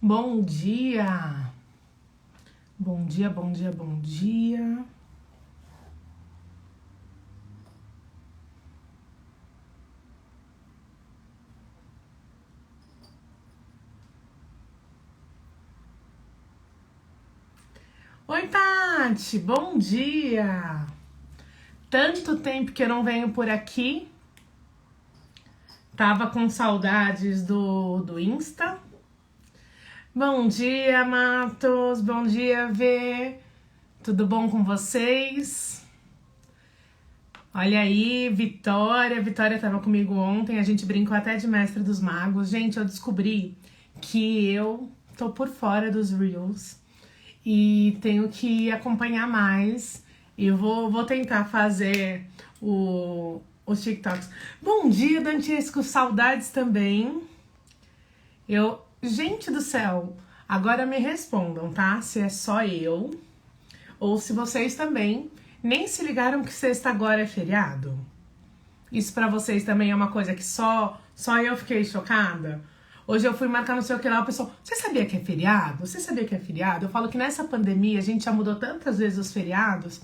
Bom dia! Bom dia, bom dia, bom dia. Oi, Tati! Bom dia! Tanto tempo que eu não venho por aqui. Tava com saudades do Insta. Bom dia, Matos! Bom dia, Vê! Tudo bom com vocês? Olha aí, Vitória. Vitória tava comigo ontem, a gente brincou até de Mestre dos Magos. Gente, eu descobri que eu tô por fora dos Reels e tenho que acompanhar mais. E eu vou tentar fazer os TikToks. Bom dia, Dantesco, saudades também. Gente do céu, agora me respondam, tá? Se é só eu ou se vocês também nem se ligaram que sexta agora é feriado. Isso pra vocês também é uma coisa que só eu fiquei chocada? Hoje eu fui marcar não sei o que lá, o pessoal, você sabia que é feriado? Você sabia que é feriado? Eu falo que nessa pandemia a gente já mudou tantas vezes os feriados.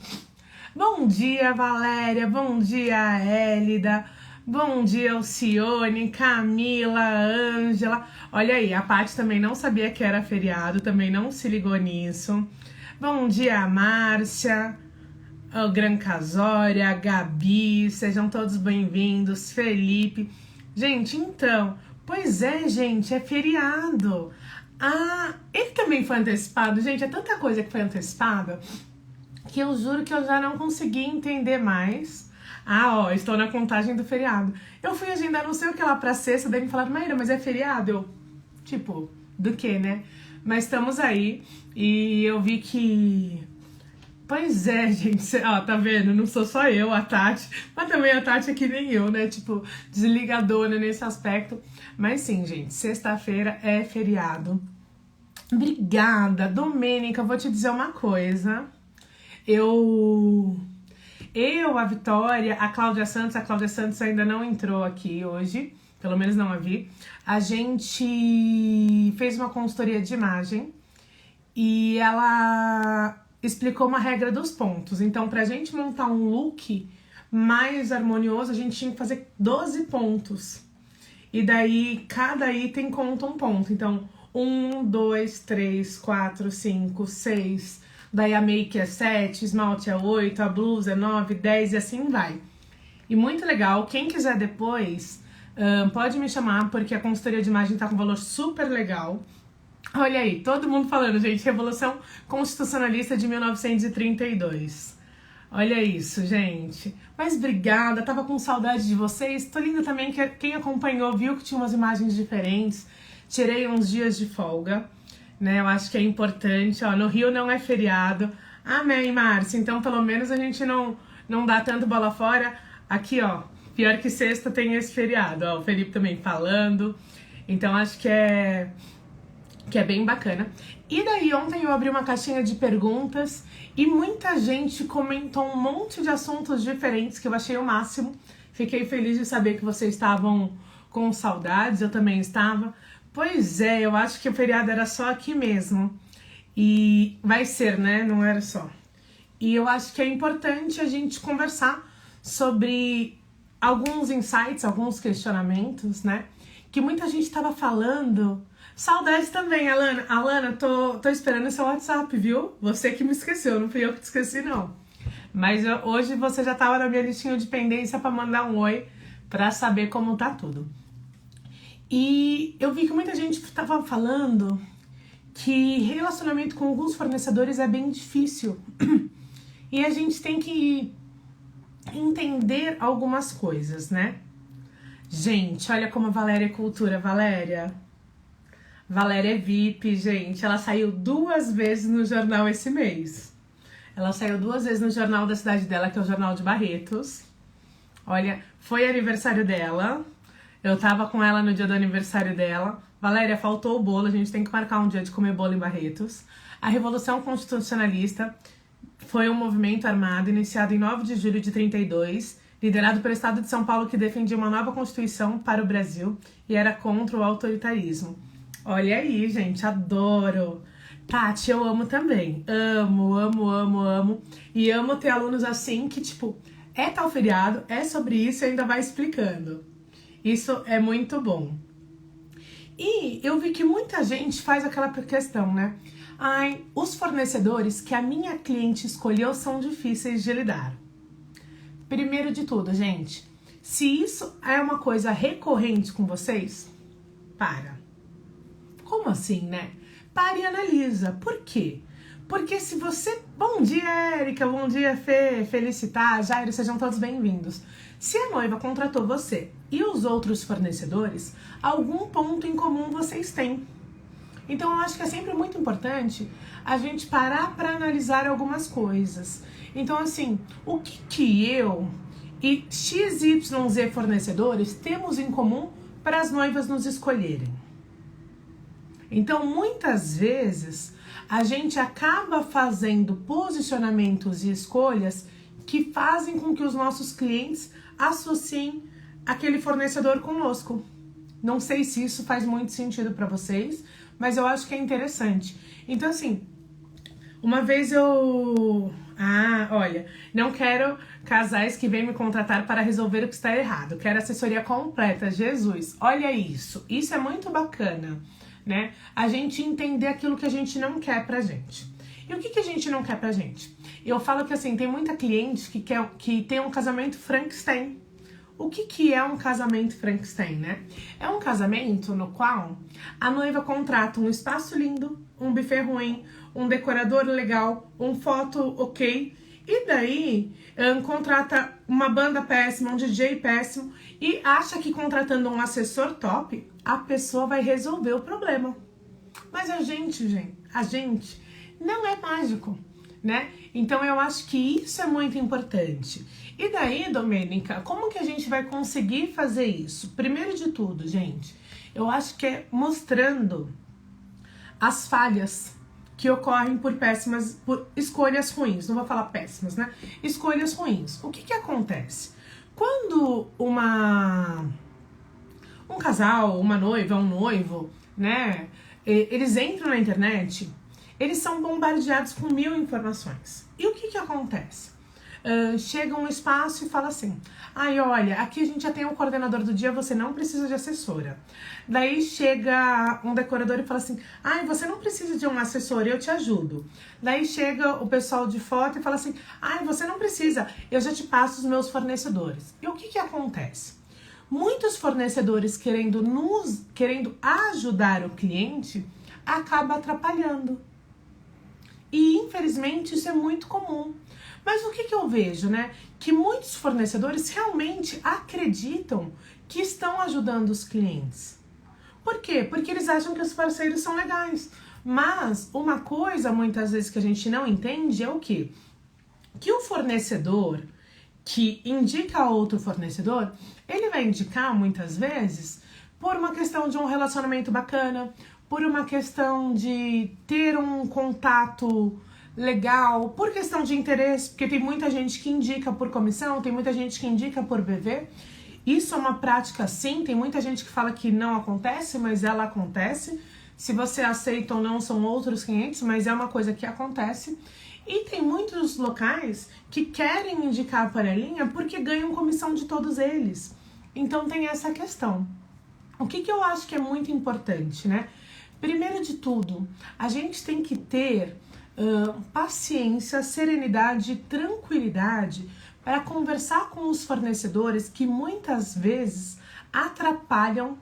Bom dia, Valéria, bom dia, Hélida, bom dia, Alcione, Camila, Ângela. Olha aí, a Paty também não sabia que era feriado, também não se ligou nisso. Bom dia, Márcia, o Gran Casória, a Gabi, sejam todos bem-vindos, Felipe. Gente, então, pois é, gente, é feriado. Ah, ele também foi antecipado. Gente, é tanta coisa que foi antecipada que eu juro que eu já não consegui entender mais. Ah, ó, estou na contagem do feriado. Eu fui agendar não sei o que lá pra sexta, daí me falaram, Maíra, mas é feriado? Eu, tipo, do que, né? Mas estamos aí e eu vi que... Pois é, gente, ó, tá vendo? Não sou só eu, a Tati, mas também a Tati é que nem eu, né? Tipo, desligadona nesse aspecto. Mas sim, gente, sexta-feira é feriado. Obrigada, Domênica, vou te dizer uma coisa. A Vitória, a Cláudia Santos ainda não entrou aqui hoje, pelo menos não a vi. A gente fez uma consultoria de imagem e ela explicou uma regra dos pontos. Então, pra gente montar um look mais harmonioso, a gente tinha que fazer 12 pontos. E daí, cada item conta um ponto. Então, 1, 2, 3, 4, 5, 6... Daí a make é 7, esmalte é 8, a blusa é 9, 10 e assim vai. E muito legal, quem quiser depois, pode me chamar, porque a consultoria de imagem tá com valor super legal. Olha aí, todo mundo falando, gente, Revolução Constitucionalista de 1932. Olha isso, gente. Mas obrigada, tava com saudade de vocês. Tô linda também que quem acompanhou viu que tinha umas imagens diferentes. Tirei uns dias de folga. Né, eu acho que é importante, ó, no Rio não é feriado. Amém, Márcia, então pelo menos a gente não dá tanto bola fora. Aqui, ó, pior que sexta tem esse feriado, ó, o Felipe também falando. Então acho que é bem bacana. E daí ontem eu abri uma caixinha de perguntas e muita gente comentou um monte de assuntos diferentes que eu achei o máximo. Fiquei feliz de saber que vocês estavam com saudades, eu também estava. Pois é, eu acho que o feriado era só aqui mesmo. E vai ser, né? Não era só. E eu acho que é importante a gente conversar sobre alguns insights, alguns questionamentos, né? Que muita gente estava falando. Saudades também, Alana. Alana, tô esperando seu WhatsApp, viu? Você que me esqueceu, não fui eu que te esqueci, não. Mas hoje você já tava na minha listinha de pendência para mandar um oi, para saber como tá tudo. E eu vi que muita gente estava falando que relacionamento com alguns fornecedores é bem difícil. E a gente tem que entender algumas coisas, né? Gente, olha como a Valéria é cultura, Valéria. Valéria é VIP, gente. Ela saiu 2 vezes no jornal esse mês. Ela saiu 2 vezes no jornal da cidade dela, que é o Jornal de Barretos. Olha, foi aniversário dela. Eu tava com ela no dia do aniversário dela. Valéria, faltou o bolo, a gente tem que marcar um dia de comer bolo em Barretos. A Revolução Constitucionalista foi um movimento armado iniciado em 9 de julho de 32, liderado pelo Estado de São Paulo, que defendia uma nova Constituição para o Brasil e era contra o autoritarismo. Olha aí, gente, adoro. Tati, eu amo também. Amo, amo, amo, amo. E amo ter alunos assim que, tipo, é tal feriado, é sobre isso e ainda vai explicando. Isso é muito bom. E eu vi que muita gente faz aquela questão, né? Ai, os fornecedores que a minha cliente escolheu são difíceis de lidar. Primeiro de tudo, gente, se isso é uma coisa recorrente com vocês, para. Como assim, né? Para e analisa. Por quê? Porque se você... Bom dia, Érica. Bom dia, Fê. Felicitar. Jairo, sejam todos bem-vindos. Se a noiva contratou você e os outros fornecedores, algum ponto em comum vocês têm. Então, eu acho que é sempre muito importante a gente parar para analisar algumas coisas. Então, assim, o que eu e XYZ fornecedores temos em comum para as noivas nos escolherem? Então, muitas vezes, a gente acaba fazendo posicionamentos e escolhas que fazem com que os nossos clientes associem aquele fornecedor conosco. Não sei se isso faz muito sentido para vocês, mas eu acho que é interessante. Então, assim, uma vez eu... olha, não quero casais que vêm me contratar para resolver o que está errado. Quero assessoria completa, Jesus. Olha isso. Isso é muito bacana, né? A gente entender aquilo que a gente não quer pra gente. E o que a gente não quer pra gente? Eu falo que, assim, tem muita cliente que tem um casamento Frankenstein. O que é um casamento Frankenstein, né? É um casamento no qual a noiva contrata um espaço lindo, um buffet ruim, um decorador legal, um foto ok, e daí contrata uma banda péssima, um DJ péssimo, e acha que contratando um assessor top, a pessoa vai resolver o problema. Mas a gente não é mágico, né? Então eu acho que isso é muito importante. E daí, Domênica, como que a gente vai conseguir fazer isso? Primeiro de tudo, gente, eu acho que é mostrando as falhas que ocorrem por escolhas ruins. Não vou falar péssimas, né? Escolhas ruins. O que acontece? Quando um casal, uma noiva, um noivo, né? Eles entram na internet, eles são bombardeados com 1000 informações. E o que acontece? Chega um espaço e fala assim: ai, olha, aqui a gente já tem um coordenador do dia, você não precisa de assessora. Daí chega um decorador e fala assim: ai, você não precisa de um assessor, eu te ajudo. Daí chega o pessoal de foto e fala assim: ai, você não precisa, eu já te passo os meus fornecedores. E o que acontece? Muitos fornecedores querendo ajudar o cliente, acaba atrapalhando. E infelizmente isso é muito comum. Mas o que eu vejo, né? Que muitos fornecedores realmente acreditam que estão ajudando os clientes. Por quê? Porque eles acham que os parceiros são legais. Mas uma coisa, muitas vezes, que a gente não entende é o quê? Que o fornecedor que indica outro fornecedor, ele vai indicar, muitas vezes, por uma questão de um relacionamento bacana, por uma questão de ter um contato legal, por questão de interesse, porque tem muita gente que indica por comissão, tem muita gente que indica por BV. Isso é uma prática, sim, tem muita gente que fala que não acontece, mas ela acontece. Se você aceita ou não, são outros 500, mas é uma coisa que acontece. E tem muitos locais que querem indicar a panelinha porque ganham comissão de todos eles. Então tem essa questão. O que eu acho que é muito importante, né? Primeiro de tudo, a gente tem que ter paciência, serenidade e tranquilidade para conversar com os fornecedores que muitas vezes atrapalham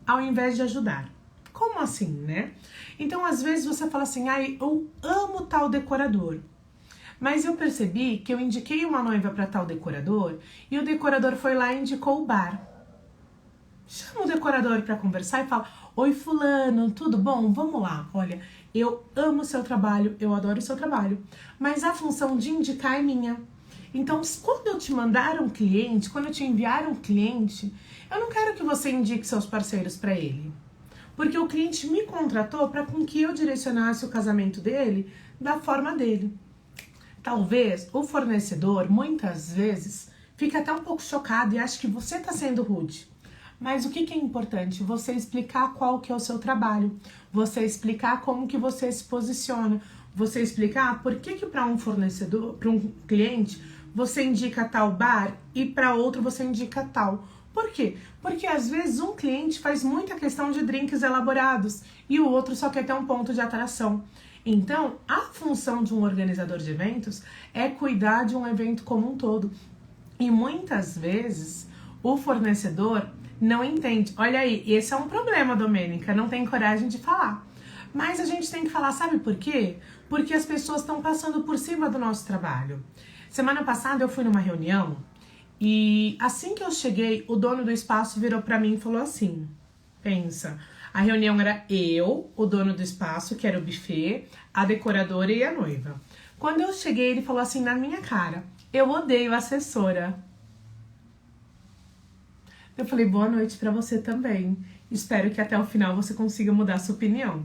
ao invés de ajudar. Como assim, né? Então, às vezes você fala assim: ai, eu amo tal decorador, mas eu percebi que eu indiquei uma noiva para tal decorador e o decorador foi lá e indicou o bar. Chama o decorador para conversar e fala: oi, fulano, tudo bom? Vamos lá, olha, eu amo o seu trabalho, eu adoro o seu trabalho, mas a função de indicar é minha. Então, quando eu te mandar um cliente, quando eu te enviar um cliente, eu não quero que você indique seus parceiros para ele. Porque o cliente me contratou para com que eu direcionasse o casamento dele da forma dele. Talvez o fornecedor, muitas vezes, fique até um pouco chocado e acha que você está sendo rude. Mas o que é importante? Você explicar qual que é o seu trabalho, você explicar como que você se posiciona, você explicar por que para um fornecedor, para um cliente, você indica tal bar e para outro você indica tal. Por quê? Porque às vezes um cliente faz muita questão de drinks elaborados e o outro só quer ter um ponto de atração. Então, a função de um organizador de eventos é cuidar de um evento como um todo. E muitas vezes o fornecedor não entende. Olha aí, esse é um problema, Domênica, não tem coragem de falar. Mas a gente tem que falar, sabe por quê? Porque as pessoas estão passando por cima do nosso trabalho. Semana passada eu fui numa reunião e assim que eu cheguei, o dono do espaço virou pra mim e falou assim, pensa, a reunião era eu, o dono do espaço, que era o buffet, a decoradora e a noiva. Quando eu cheguei, ele falou assim na minha cara, eu odeio a assessora. Eu falei, boa noite pra você também. Espero que até o final você consiga mudar sua opinião.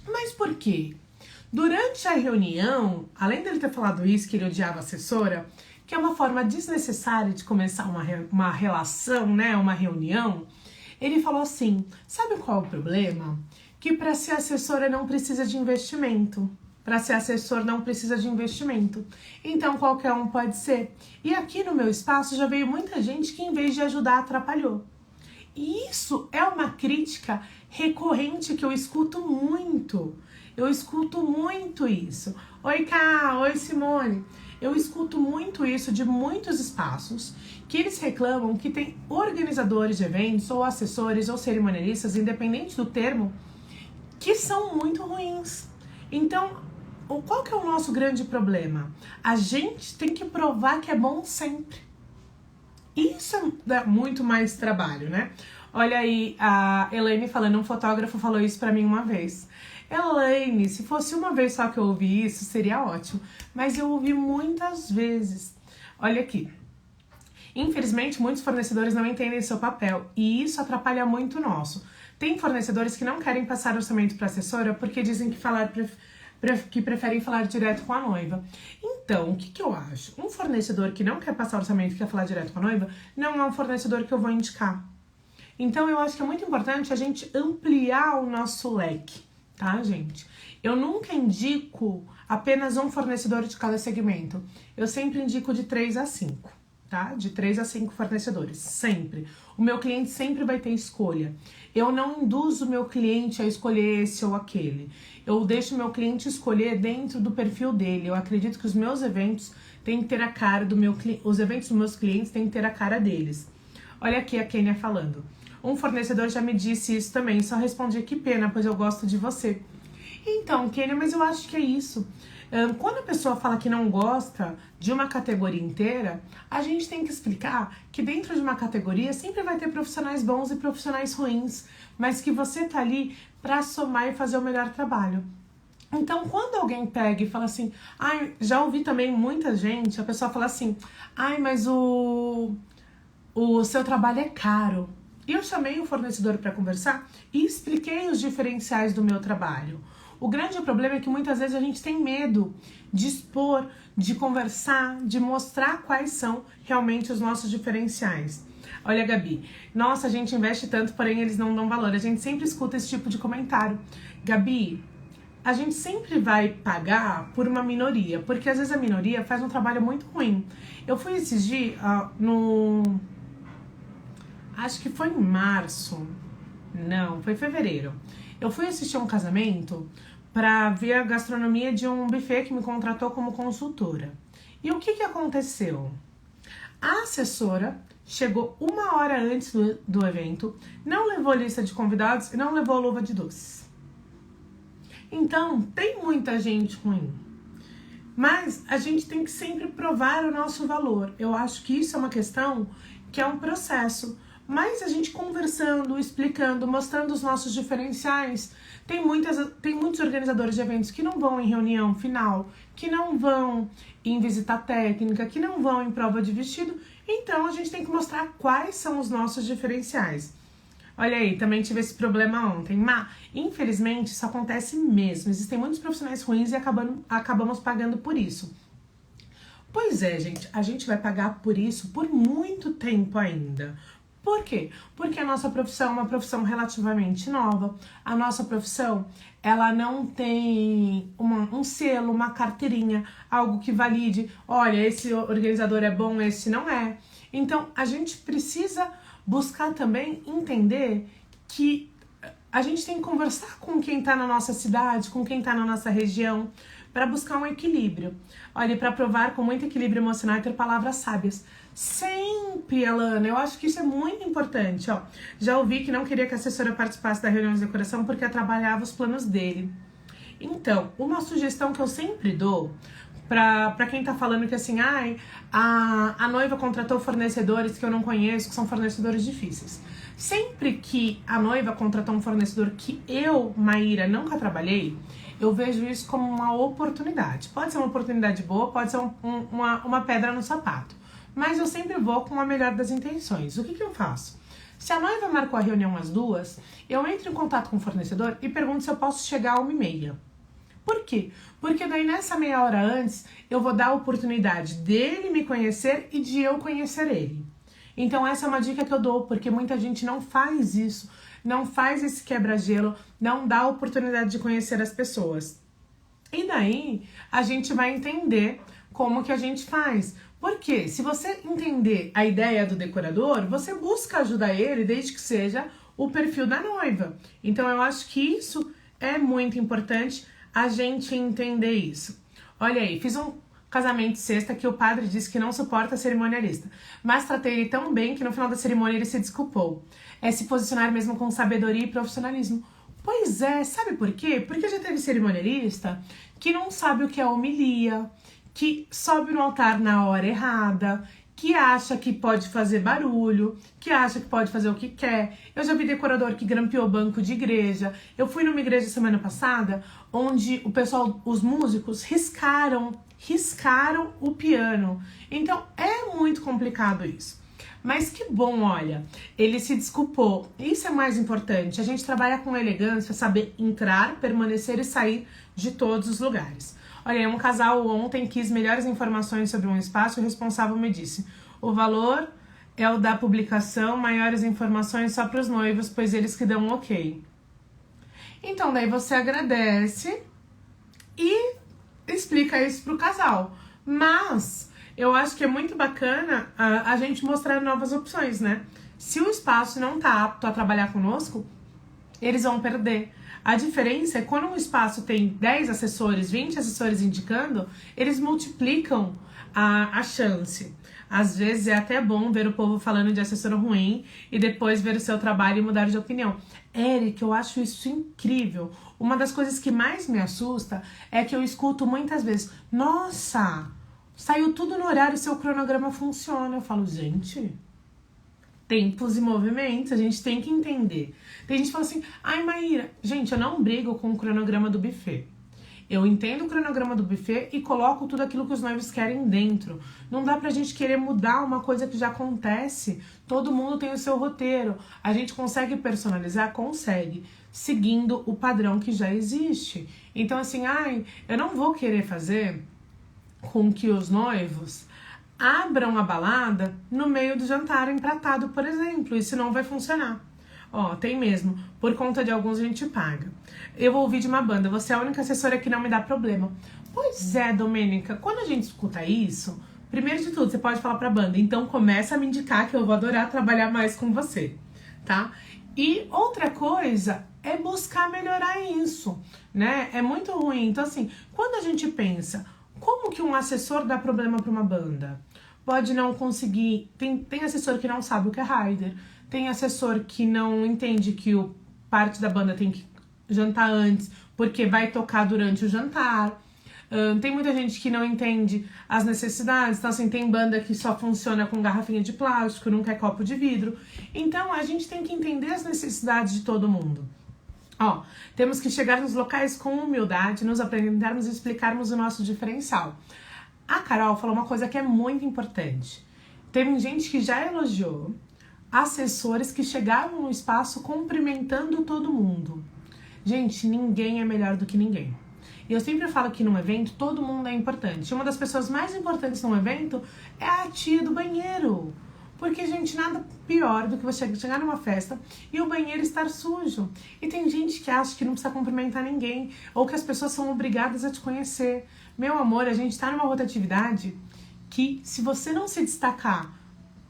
Mas por quê? Durante a reunião, além dele ter falado isso, que ele odiava a assessora, que é uma forma desnecessária de começar uma relação, né, uma reunião, ele falou assim, sabe qual é o problema? Que para ser assessora não precisa de investimento. Para ser assessor não precisa de investimento. Então qualquer um pode ser. E aqui no meu espaço já veio muita gente que em vez de ajudar atrapalhou. E isso é uma crítica recorrente que eu escuto muito. Eu escuto muito isso. Oi, Ká, oi, Simone. Eu escuto muito isso de muitos espaços que eles reclamam que tem organizadores de eventos ou assessores ou cerimonialistas, independente do termo, que são muito ruins. Então, qual que é o nosso grande problema? A gente tem que provar que é bom sempre. Isso dá muito mais trabalho, né? Olha aí, a Elaine falando, um fotógrafo falou isso pra mim uma vez. Elaine, se fosse uma vez só que eu ouvi isso, seria ótimo. Mas eu ouvi muitas vezes. Olha aqui. Infelizmente, muitos fornecedores não entendem seu papel e isso atrapalha muito o nosso. Tem fornecedores que não querem passar orçamento para assessora porque dizem que preferem falar direto com a noiva. Então, o que eu acho? Um fornecedor que não quer passar orçamento e quer falar direto com a noiva não é um fornecedor que eu vou indicar. Então, eu acho que é muito importante a gente ampliar o nosso leque, tá, gente? Eu nunca indico apenas um fornecedor de cada segmento. Eu sempre indico de 3 a 5, tá? De 3 a 5 fornecedores, sempre. O meu cliente sempre vai ter escolha. Eu não induzo o meu cliente a escolher esse ou aquele. Eu deixo o meu cliente escolher dentro do perfil dele. Eu acredito que os meus eventos têm que ter a cara do meu cliente. Os eventos dos meus clientes têm que ter a cara deles. Olha aqui a Kênia falando. Um fornecedor já me disse isso também, só respondi que pena, pois eu gosto de você. Então, Kênia, mas eu acho que é isso. Quando a pessoa fala que não gosta de uma categoria inteira, a gente tem que explicar que dentro de uma categoria sempre vai ter profissionais bons e profissionais ruins, mas que você tá ali para somar e fazer o melhor trabalho. Então, quando alguém pega e fala assim, ai, já ouvi também muita gente, a pessoa fala assim, ai, mas o seu trabalho é caro. E eu chamei o fornecedor para conversar e expliquei os diferenciais do meu trabalho. O grande problema é que muitas vezes a gente tem medo de expor, de conversar, de mostrar quais são realmente os nossos diferenciais. Olha, Gabi, nossa, a gente investe tanto, porém eles não dão valor. A gente sempre escuta esse tipo de comentário. Gabi, a gente sempre vai pagar por uma minoria, porque às vezes a minoria faz um trabalho muito ruim. Eu fui esses dias acho que foi em março, não, foi em fevereiro. Eu fui assistir um casamento para ver a gastronomia de um buffet que me contratou como consultora. E o que aconteceu? A assessora chegou 1 hora antes do evento, não levou lista de convidados e não levou luva de doces. Então, tem muita gente ruim. Mas a gente tem que sempre provar o nosso valor. Eu acho que isso é uma questão que é um processo. Mas a gente conversando, explicando, mostrando os nossos diferenciais, tem muitos organizadores de eventos que não vão em reunião final, que não vão em visita técnica, que não vão em prova de vestido. Então a gente tem que mostrar quais são os nossos diferenciais. Olha aí, também tive esse problema ontem. Mas, infelizmente, isso acontece mesmo. Existem muitos profissionais ruins e acabamos pagando por isso. Pois é, gente, a gente vai pagar por isso por muito tempo ainda. Por quê? Porque a nossa profissão é uma profissão relativamente nova. A nossa profissão, ela não tem um selo, uma carteirinha, algo que valide, olha, esse organizador é bom, esse não é. Então, a gente precisa buscar também entender que a gente tem que conversar com quem está na nossa cidade, com quem está na nossa região, para buscar um equilíbrio. Olha, para provar com muito equilíbrio emocional e ter palavras sábias. Sempre, Alana, eu acho que isso é muito importante, ó. Já ouvi que não queria que a assessora participasse da reunião de decoração porque atrapalhava os planos dele. Então, uma sugestão que eu sempre dou pra quem tá falando que assim, ai, a noiva contratou fornecedores que eu não conheço, que são fornecedores difíceis. Sempre que a noiva contratou um fornecedor que eu, Maíra, nunca trabalhei, eu vejo isso como uma oportunidade. Pode ser uma oportunidade boa, pode ser uma pedra no sapato. Mas eu sempre vou com a melhor das intenções. O que eu faço? Se a noiva marcou a reunião às 2, eu entro em contato com o fornecedor e pergunto se eu posso chegar a 1h30. Por quê? Porque daí nessa meia hora antes eu vou dar a oportunidade dele me conhecer e de eu conhecer ele. Então essa é uma dica que eu dou, porque muita gente não faz isso, não faz esse quebra-gelo, não dá a oportunidade de conhecer as pessoas. E daí a gente vai entender como que a gente faz. Porque se você entender a ideia do decorador, você busca ajudar ele desde que seja o perfil da noiva. Então eu acho que isso é muito importante a gente entender isso. Olha aí, fiz um casamento sexta que o padre disse que não suporta cerimonialista, mas tratei ele tão bem que no final da cerimônia ele se desculpou. É se posicionar mesmo com sabedoria e profissionalismo. Pois é, sabe por quê? Porque já teve cerimonialista que não sabe o que é homilia, que sobe no altar na hora errada, que acha que pode fazer barulho, que acha que pode fazer o que quer. Eu já vi decorador que grampeou banco de igreja. Eu fui numa igreja semana passada, onde o pessoal, os músicos, riscaram o piano. Então, é muito complicado isso. Mas que bom, olha, ele se desculpou. Isso é mais importante. A gente trabalha com elegância, saber entrar, permanecer e sair de todos os lugares. Olha, um casal ontem quis melhores informações sobre um espaço e o responsável me disse: o valor é o da publicação, maiores informações só para os noivos, pois eles que dão um ok. Então, daí você agradece e explica isso pro casal. Mas eu acho que é muito bacana a gente mostrar novas opções, né? Se o espaço não tá apto a trabalhar conosco, eles vão perder. A diferença é quando um espaço tem 10 assessores, 20 assessores indicando, eles multiplicam a chance. Às vezes é até bom ver o povo falando de assessor ruim e depois ver o seu trabalho e mudar de opinião. Eric, eu acho isso incrível. Uma das coisas que mais me assusta é que eu escuto muitas vezes: nossa, saiu tudo no horário, seu cronograma funciona. Eu falo, gente, tempos e movimentos, a gente tem que entender. Tem gente que fala assim: ai, Maíra, gente, eu não brigo com o cronograma do buffet. Eu entendo o cronograma do buffet e coloco tudo aquilo que os noivos querem dentro. Não dá pra gente querer mudar uma coisa que já acontece. Todo mundo tem o seu roteiro. A gente consegue personalizar? Consegue, seguindo o padrão que já existe. Então assim, ai, eu não vou querer fazer com que os noivos abram a balada no meio do jantar empratado, por exemplo. Isso não vai funcionar. Ó, tem mesmo. Por conta de alguns a gente paga. Eu ouvi de uma banda: você é a única assessora que não me dá problema. Pois é, Domênica, quando a gente escuta isso, primeiro de tudo, você pode falar pra banda: então começa a me indicar que eu vou adorar trabalhar mais com você, tá? E outra coisa é buscar melhorar isso, né? É muito ruim. Então assim, quando a gente pensa, como que um assessor dá problema pra uma banda? Pode não conseguir, tem assessor que não sabe o que é rider, tem assessor que não entende que o parte da banda tem que jantar antes, porque vai tocar durante o jantar. Tem muita gente que não entende as necessidades. Então assim, tem banda que só funciona com garrafinha de plástico, não quer copo de vidro. Então a gente tem que entender as necessidades de todo mundo. Ó, temos que chegar nos locais com humildade, nos apresentarmos e explicarmos o nosso diferencial. A Carol falou uma coisa que é muito importante. Tem gente que já elogiou assessores que chegavam no espaço cumprimentando todo mundo. Gente, ninguém é melhor do que ninguém. E eu sempre falo que num evento todo mundo é importante. Uma das pessoas mais importantes num evento é a tia do banheiro. Porque, gente, nada pior do que você chegar numa festa e o banheiro estar sujo. E tem gente que acha que não precisa cumprimentar ninguém, ou que as pessoas são obrigadas a te conhecer. Meu amor, a gente tá numa rotatividade que, se você não se destacar,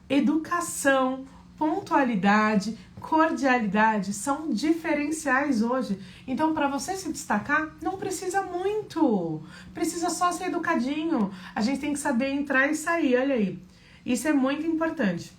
educação, pontualidade, cordialidade são diferenciais hoje. Então, para você se destacar, não precisa muito. Precisa só ser educadinho. A gente tem que saber entrar e sair, olha aí. Isso é muito importante.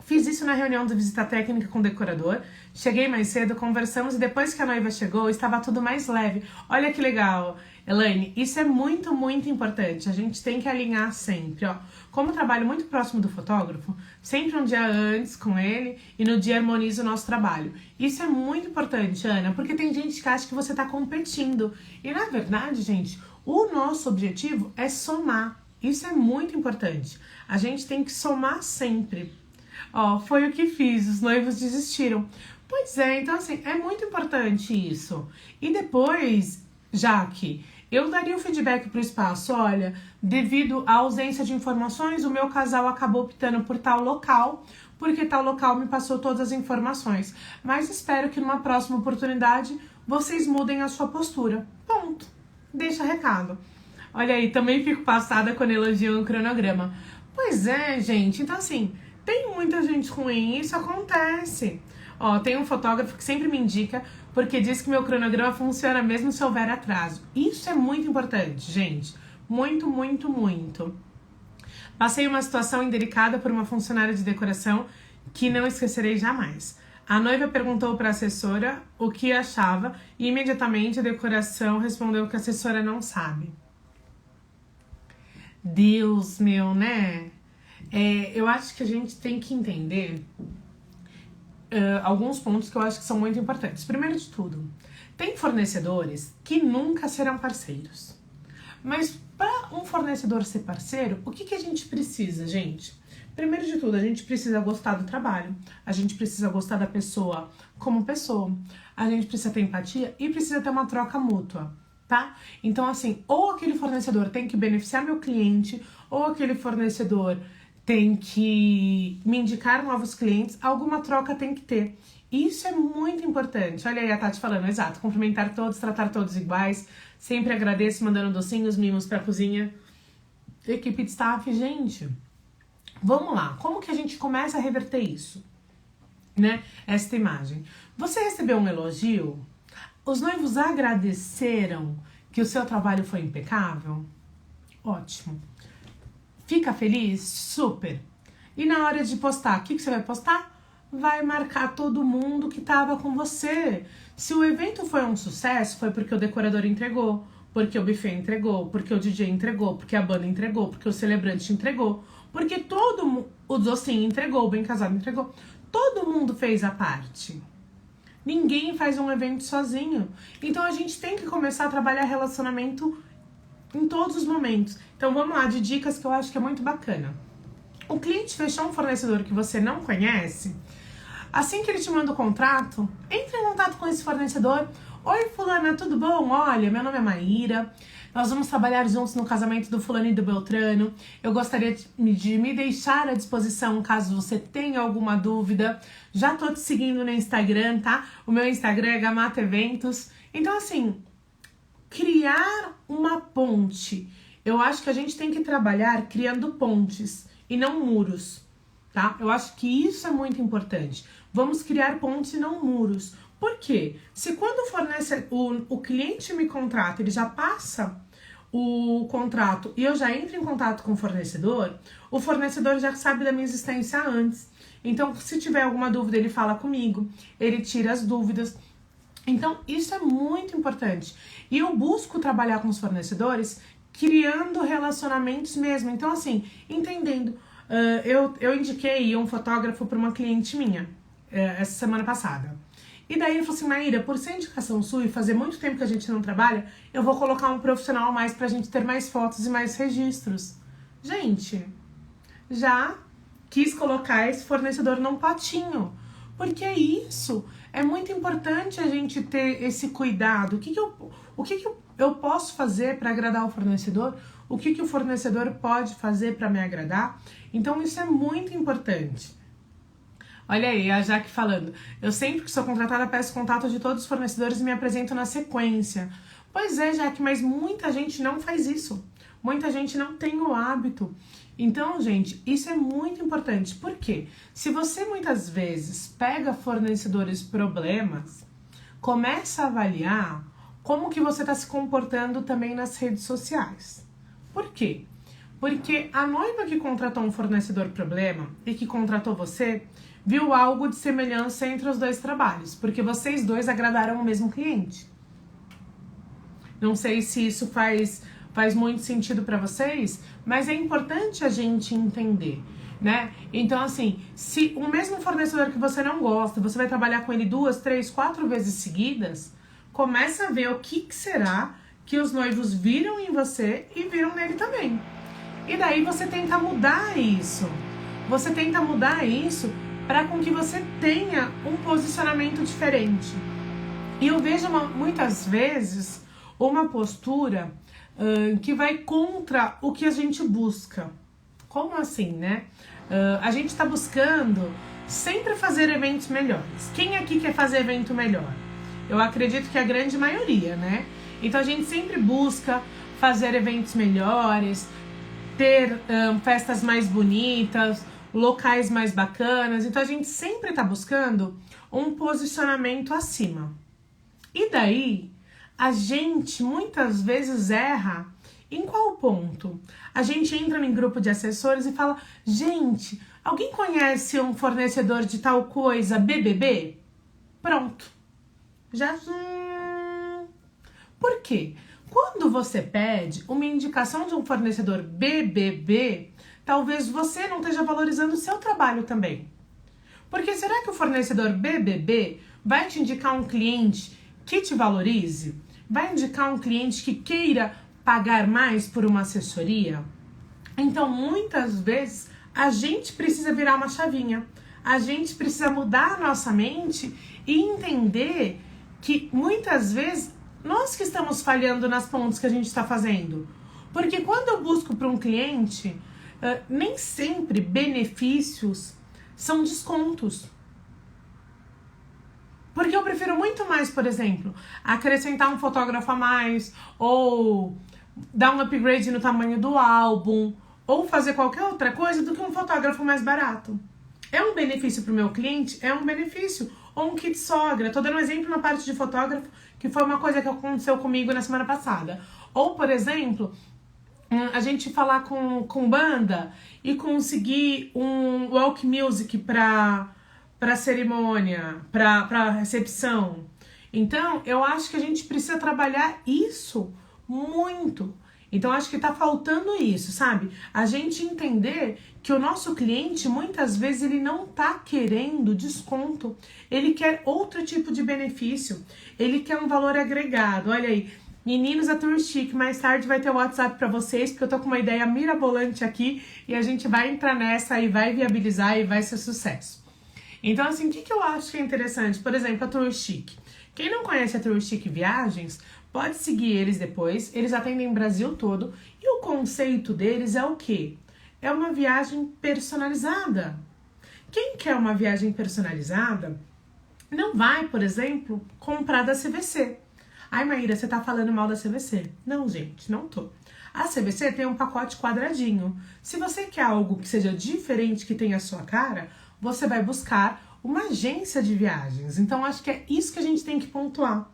Fiz isso na reunião de visita técnica com o decorador. Cheguei mais cedo, conversamos e depois que a noiva chegou, estava tudo mais leve. Olha que legal, Elaine. Isso é muito, muito importante. A gente tem que alinhar sempre, ó. Como eu trabalho muito próximo do fotógrafo, sempre um dia antes com ele e no dia harmonizo o nosso trabalho. Isso é muito importante, Ana, porque tem gente que acha que você está competindo. E na verdade, gente, o nosso objetivo é somar. Isso é muito importante. A gente tem que somar sempre. Ó, foi o que fiz, os noivos desistiram. Pois é, então assim, é muito importante isso. E depois, Jaque, eu daria o feedback pro espaço, olha, devido à ausência de informações, o meu casal acabou optando por tal local, porque tal local me passou todas as informações. Mas espero que numa próxima oportunidade vocês mudem a sua postura. Ponto. Deixa recado. Olha aí, também fico passada quando elogiam o cronograma. Pois é, gente, então assim, tem muita gente ruim, isso acontece. Ó, tem um fotógrafo que sempre me indica, porque diz que meu cronograma funciona mesmo se houver atraso. Isso é muito importante, gente. Muito, muito, muito. Passei uma situação indelicada por uma funcionária de decoração que não esquecerei jamais. A noiva perguntou para a assessora o que achava e imediatamente a decoração respondeu que a assessora não sabe. Deus meu, né? Eu acho que a gente tem que entender alguns pontos que eu acho que são muito importantes. Primeiro de tudo, tem fornecedores que nunca serão parceiros. Mas para um fornecedor ser parceiro, o que a gente precisa, gente? Primeiro de tudo, a gente precisa gostar do trabalho, a gente precisa gostar da pessoa como pessoa, a gente precisa ter empatia e precisa ter uma troca mútua. Tá? Então, assim, ou aquele fornecedor tem que beneficiar meu cliente, ou aquele fornecedor tem que me indicar novos clientes, alguma troca tem que ter. Isso é muito importante. Olha aí a Tati falando, exato, cumprimentar todos, tratar todos iguais, sempre agradeço, mandando docinhos, mimos pra cozinha. Equipe de staff, gente, vamos lá, como que a gente começa a reverter isso? Né? Esta imagem. Você recebeu um elogio? Os noivos agradeceram que o seu trabalho foi impecável? Ótimo. Fica feliz? Super. E na hora de postar, o que você vai postar? Vai marcar todo mundo que estava com você. Se o evento foi um sucesso, foi porque o decorador entregou, porque o buffet entregou, porque o DJ entregou, porque a banda entregou, porque o celebrante entregou, porque o docinho entregou, o bem casado entregou. Todo mundo fez a parte. Ninguém faz um evento sozinho. Então a gente tem que começar a trabalhar relacionamento em todos os momentos. Então vamos lá, de dicas que eu acho que é muito bacana. O cliente fechou um fornecedor que você não conhece, assim que ele te manda o contrato, entre em contato com esse fornecedor. Oi, fulana, tudo bom? Olha, meu nome é Maíra. Nós vamos trabalhar juntos no casamento do fulano e do Beltrano. Eu gostaria de me deixar à disposição caso você tenha alguma dúvida. Já tô te seguindo no Instagram, tá? O meu Instagram é Gamata Eventos. Então, assim, criar uma ponte. Eu acho que a gente tem que trabalhar criando pontes e não muros, tá? Eu acho que isso é muito importante. Vamos criar pontes e não muros. Por quê? Se quando o cliente me contrata, ele já passa o contrato e eu já entro em contato com o fornecedor já sabe da minha existência antes. Então, se tiver alguma dúvida, ele fala comigo, ele tira as dúvidas. Então, isso é muito importante. E eu busco trabalhar com os fornecedores criando relacionamentos mesmo. Então, assim, entendendo. Eu indiquei um fotógrafo para uma cliente minha essa semana passada. E daí ele falou assim, Maíra, por ser indicação sua e fazer muito tempo que a gente não trabalha, eu vou colocar um profissional a mais pra gente ter mais fotos e mais registros. Gente, já quis colocar esse fornecedor num potinho. Porque é isso. É muito importante a gente ter esse cuidado. O que eu posso fazer para agradar o fornecedor? o que o fornecedor pode fazer para me agradar. Então isso é muito importante. Olha aí, a Jaque falando, eu sempre que sou contratada peço contato de todos os fornecedores e me apresento na sequência. Pois é, Jaque, mas muita gente não faz isso. Muita gente não tem o hábito. Então, gente, isso é muito importante. Por quê? Se você muitas vezes pega fornecedores problemas, começa a avaliar como que você está se comportando também nas redes sociais. Por quê? Porque a noiva que contratou um fornecedor problema e que contratou você, viu algo de semelhança entre os dois trabalhos, porque vocês dois agradaram o mesmo cliente. Não sei se isso faz muito sentido para vocês, mas é importante a gente entender, né? Então, assim, se o mesmo fornecedor que você não gosta, você vai trabalhar com ele 2, 3, 4 vezes seguidas, começa a ver o que será que os noivos viram em você e viram nele também. E daí você tenta mudar isso. Você tenta mudar isso para com que você tenha um posicionamento diferente. E eu vejo muitas vezes uma postura que vai contra o que a gente busca. Como assim, né? A gente está buscando sempre fazer eventos melhores. Quem aqui quer fazer evento melhor? Eu acredito que a grande maioria, né? Então a gente sempre busca fazer eventos melhores, ter festas mais bonitas, locais mais bacanas. Então a gente sempre está buscando um posicionamento acima. E daí, a gente muitas vezes erra em qual ponto? A gente entra em grupo de assessores e fala, gente, alguém conhece um fornecedor de tal coisa, BBB? Pronto. Já... Por quê? Quando você pede uma indicação de um fornecedor BBB, talvez você não esteja valorizando o seu trabalho também. Porque será que o fornecedor BBB vai te indicar um cliente que te valorize? Vai indicar um cliente que queira pagar mais por uma assessoria? Então, muitas vezes, a gente precisa virar uma chavinha. A gente precisa mudar a nossa mente e entender que, muitas vezes, nós que estamos falhando nas pontas que a gente está fazendo. Porque quando eu busco para um cliente, nem sempre benefícios são descontos. Porque eu prefiro muito mais, por exemplo, acrescentar um fotógrafo a mais, ou dar um upgrade no tamanho do álbum, ou fazer qualquer outra coisa do que um fotógrafo mais barato. É um benefício para o meu cliente? É um benefício. Ou um kit sogra. Tô dando um exemplo na parte de fotógrafo, que foi uma coisa que aconteceu comigo na semana passada. Ou, por exemplo, a gente falar com banda e conseguir um walk music para cerimônia, para recepção. Então, eu acho que a gente precisa trabalhar isso muito. Então, acho que tá faltando isso, sabe? A gente entender que o nosso cliente, muitas vezes, ele não tá querendo desconto. Ele quer outro tipo de benefício. Ele quer um valor agregado. Olha aí, meninos da Tour Chic, mais tarde vai ter o WhatsApp para vocês, porque eu tô com uma ideia mirabolante aqui e a gente vai entrar nessa e vai viabilizar e vai ser sucesso. Então, assim, o que eu acho que é interessante? Por exemplo, a Tour Chic. Quem não conhece a Tour Chic Viagens, pode seguir eles depois. Eles atendem o Brasil todo. E o conceito deles é o quê? É uma viagem personalizada. Quem quer uma viagem personalizada não vai, por exemplo, comprar da CVC. Ai, Maíra, você tá falando mal da CVC. Não, gente, não tô. A CVC tem um pacote quadradinho. Se você quer algo que seja diferente, que tenha a sua cara, você vai buscar uma agência de viagens. Então, acho que é isso que a gente tem que pontuar.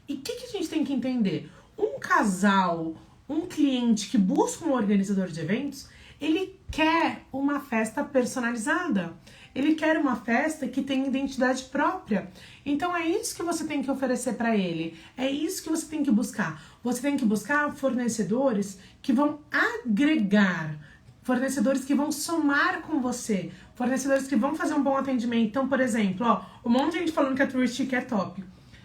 E o que a gente tem que entender? Um casal, um cliente que busca um organizador de eventos, ele quer uma festa personalizada. Ele quer uma festa que tenha identidade própria. Então, é isso que você tem que oferecer para ele. É isso que você tem que buscar. Você tem que buscar fornecedores que vão agregar, fornecedores que vão somar com você, fornecedores que vão fazer um bom atendimento. Então, por exemplo, ó, um monte de gente falando que a Tour Chic é top.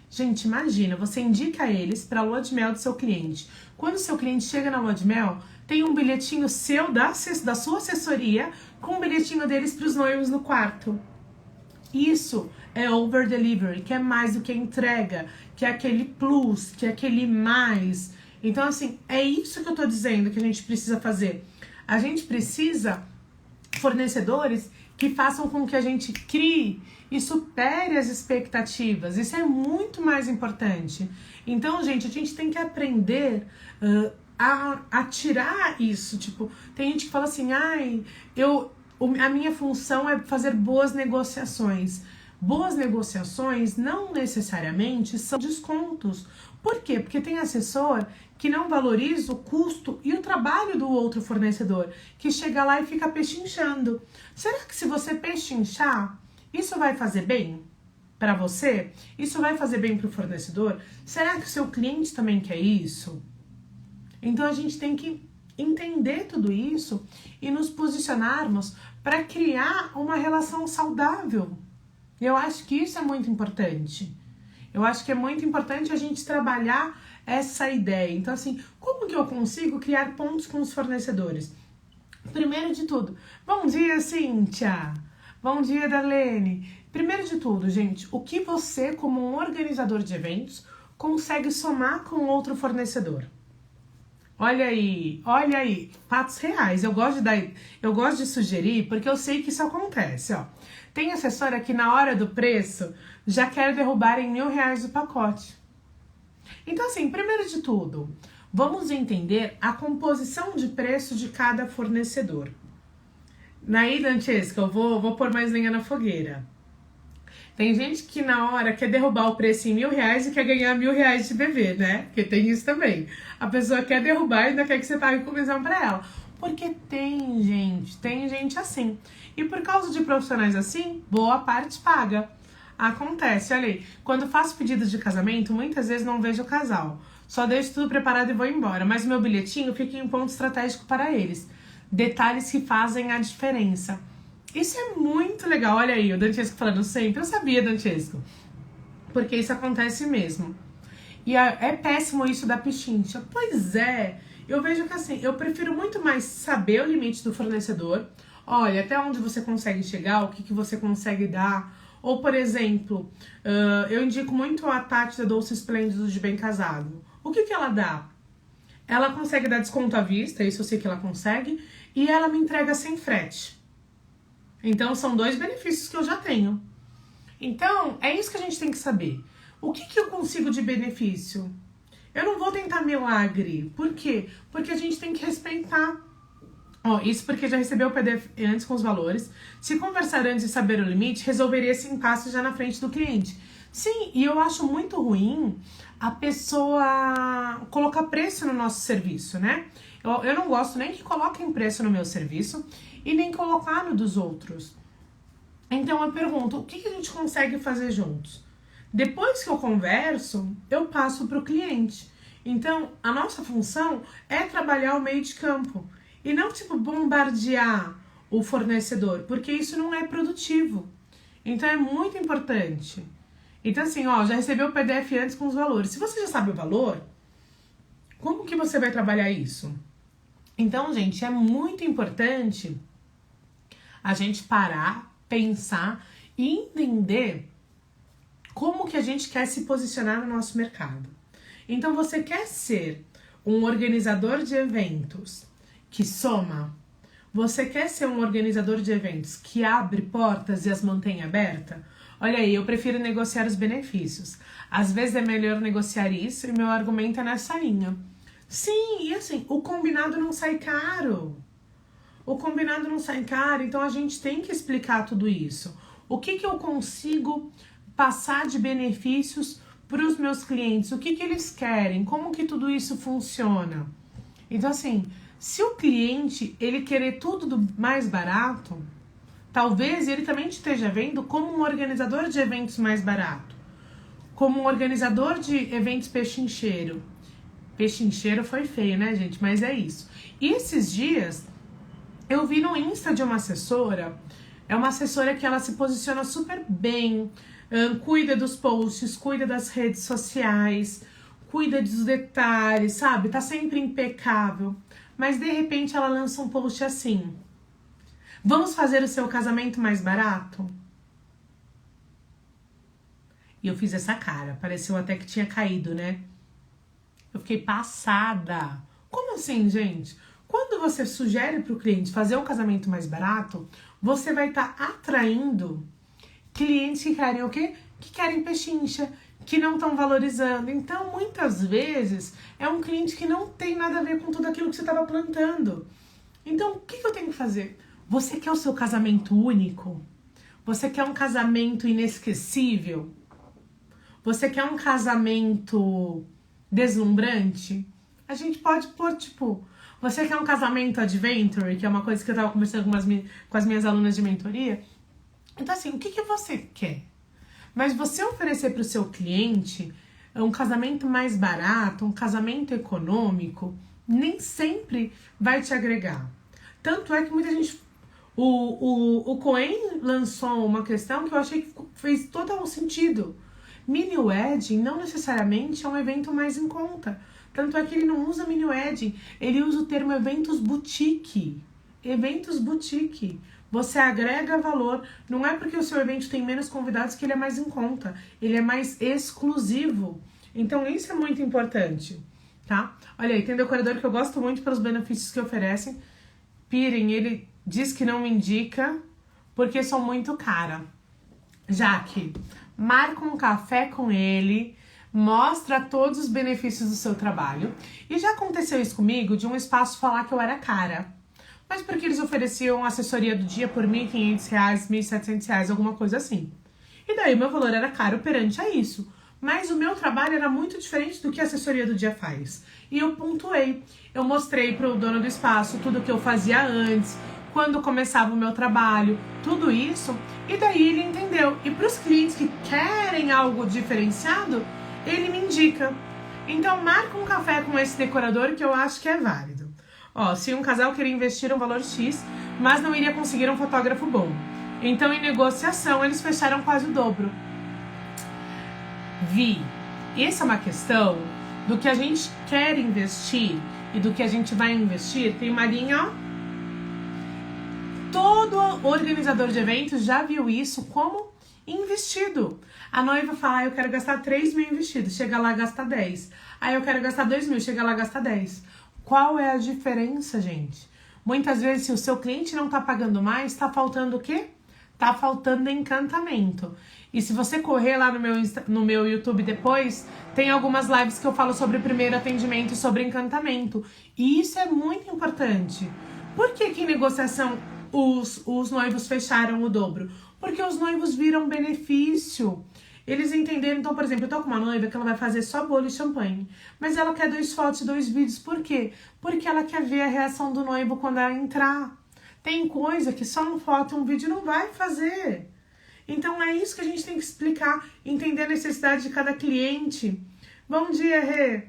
Gente, imagina, você indica eles para a lua de mel do seu cliente. Quando o seu cliente chega na lua de mel, tem um bilhetinho seu da sua assessoria com um bilhetinho deles para os noivos no quarto. Isso é over delivery, que é mais do que entrega, que é aquele plus, que é aquele mais. Então, assim, é isso que eu tô dizendo que a gente precisa fazer. A gente precisa fornecedores que façam com que a gente crie e supere as expectativas. Isso é muito mais importante. Então, gente, a gente tem que aprender a tirar isso. Tipo, tem gente que fala assim, a minha função é fazer boas negociações. Boas negociações não necessariamente são descontos. Por quê? Porque tem assessor que não valoriza o custo e o trabalho do outro fornecedor, que chega lá e fica pechinchando. Será que se você pechinchar, isso vai fazer bem para você? Isso vai fazer bem para o fornecedor? Será que o seu cliente também quer isso? Então a gente tem que entender tudo isso e nos posicionarmos para criar uma relação saudável. Eu acho que isso é muito importante. Eu acho que é muito importante a gente trabalhar essa ideia. Então, assim, como que eu consigo criar pontos com os fornecedores? Primeiro de tudo, bom dia, Cíntia. Bom dia, Darlene. Primeiro de tudo, gente, o que você, como um organizador de eventos, consegue somar com outro fornecedor? Olha aí, fatos reais. Eu gosto de sugerir porque eu sei que isso acontece, ó. Tem assessora que na hora do preço já quer derrubar em R$1.000 o pacote. Então, assim, primeiro de tudo, vamos entender a composição de preço de cada fornecedor. Naí, Dantesca, eu vou pôr mais lenha na fogueira. Tem gente que na hora quer derrubar o preço em R$1.000 e quer ganhar R$1.000 de bebê, né? Porque tem isso também. A pessoa quer derrubar e ainda quer que você pague comissão pra ela. Porque tem gente assim. E por causa de profissionais assim, boa parte paga. Acontece, olha aí. Quando faço pedidos de casamento, muitas vezes não vejo o casal. Só deixo tudo preparado e vou embora. Mas meu bilhetinho fica em ponto estratégico para eles. Detalhes que fazem a diferença. Isso é muito legal. Olha aí, o Dantesco falando sempre. Eu sabia, Dantesco. Porque isso acontece mesmo. E é péssimo isso da pichincha. Pois é. Eu vejo que assim, eu prefiro muito mais saber o limite do fornecedor. Olha, até onde você consegue chegar, o que você consegue dar. Ou, por exemplo, eu indico muito a Tati da Doce Esplêndido de Bem Casado. O que ela dá? Ela consegue dar desconto à vista, isso eu sei que ela consegue, e ela me entrega sem frete. Então, são 2 benefícios que eu já tenho. Então, é isso que a gente tem que saber. O que eu consigo de benefício? Eu não vou tentar milagre. Por quê? Porque a gente tem que respeitar. Isso porque já recebeu o PDF antes com os valores. Se conversar antes e saber o limite, resolveria esse impasse já na frente do cliente. Sim, e eu acho muito ruim a pessoa colocar preço no nosso serviço, né? Eu não gosto nem que coloquem preço no meu serviço e nem colocar no dos outros. Então eu pergunto, o que a gente consegue fazer juntos? Depois que eu converso, eu passo para o cliente. Então, a nossa função é trabalhar o meio de campo. E não, tipo, bombardear o fornecedor, porque isso não é produtivo. Então, é muito importante. Então, assim, já recebeu o PDF antes com os valores. Se você já sabe o valor, como que você vai trabalhar isso? Então, gente, é muito importante a gente parar, pensar e entender como que a gente quer se posicionar no nosso mercado. Então, você quer ser um organizador de eventos que soma? Você quer ser um organizador de eventos que abre portas e as mantém abertas? Olha aí, eu prefiro negociar os benefícios. Às vezes é melhor negociar isso e meu argumento é nessa linha. Sim, e assim, o combinado não sai caro. O combinado não sai caro, então a gente tem que explicar tudo isso. O que eu consigo passar de benefícios para os meus clientes? O que eles querem? Como que tudo isso funciona? Então, assim, se o cliente ele querer tudo do mais barato, talvez ele também te esteja vendo como um organizador de eventos mais barato, como um organizador de eventos pechincheiro. Pechincheiro foi feio, né, gente? Mas é isso. E esses dias eu vi no Insta de uma assessora, é uma assessora que ela se posiciona super bem, cuida dos posts, cuida das redes sociais, cuida dos detalhes, sabe? Tá sempre impecável. Mas de repente ela lança um post assim: vamos fazer o seu casamento mais barato? E eu fiz essa cara, pareceu até que tinha caído, né? Eu fiquei passada. Como assim, gente? Quando você sugere para o cliente fazer um casamento mais barato, você vai estar atraindo clientes que querem o quê? Que querem pechincha, que não estão valorizando. Então, muitas vezes, é um cliente que não tem nada a ver com tudo aquilo que você estava plantando. Então, o que eu tenho que fazer? Você quer o seu casamento único? Você quer um casamento inesquecível? Você quer um casamento deslumbrante? A gente pode pôr, tipo, você quer um casamento adventure, que é uma coisa que eu tava conversando com as minhas alunas de mentoria. Então, assim, o que você quer? Mas você oferecer para o seu cliente um casamento mais barato, um casamento econômico, nem sempre vai te agregar. Tanto é que muita gente... O Cohen lançou uma questão que eu achei que fez total sentido. Mini wedding não necessariamente é um evento mais em conta. Tanto é que ele não usa mini wedding, ele usa o termo eventos boutique. Eventos boutique. Você agrega valor. Não é porque o seu evento tem menos convidados que ele é mais em conta. Ele é mais exclusivo. Então isso é muito importante, tá? Olha aí, tem decorador que eu gosto muito pelos benefícios que oferecem. Pirem, ele diz que não me indica porque sou muito cara. Jaque, marca um café com ele, mostra todos os benefícios do seu trabalho. E já aconteceu isso comigo, de um espaço falar que eu era cara. Mas porque eles ofereciam assessoria do dia por R$1.500, R$1.700, alguma coisa assim. E daí o meu valor era caro perante a isso. Mas o meu trabalho era muito diferente do que a assessoria do dia faz. E eu pontuei. Eu mostrei para o dono do espaço tudo que eu fazia antes, quando começava o meu trabalho, tudo isso. E daí ele entendeu. E para os clientes que querem algo diferenciado, ele me indica. Então marca um café com esse decorador que eu acho que é válido. Ó, se um casal queria investir um valor X, mas não iria conseguir um fotógrafo bom. Então, em negociação, eles fecharam quase o dobro. Essa é uma questão do que a gente quer investir e do que a gente vai investir. Tem uma linha, ó. Todo organizador de eventos já viu isso como investido. A noiva fala, eu quero gastar 3 mil em vestido, chega lá e gasta 10. Aí eu quero gastar 2 mil, chega lá e gasta 10. Qual é a diferença, gente? Muitas vezes, se o seu cliente não tá pagando mais, tá faltando o quê? Tá faltando encantamento. E se você correr lá no meu YouTube depois, tem algumas lives que eu falo sobre o primeiro atendimento e sobre encantamento. E isso é muito importante. Por que que em negociação os noivos fecharam o dobro? Porque os noivos viram benefício. Eles entenderam, então, por exemplo, eu tô com uma noiva que ela vai fazer só bolo e champanhe, mas ela quer 2 fotos e 2 vídeos. Por quê? Porque ela quer ver a reação do noivo quando ela entrar. Tem coisa que só uma foto e um vídeo não vai fazer. Então é isso que a gente tem que explicar, entender a necessidade de cada cliente. Bom dia, Rê.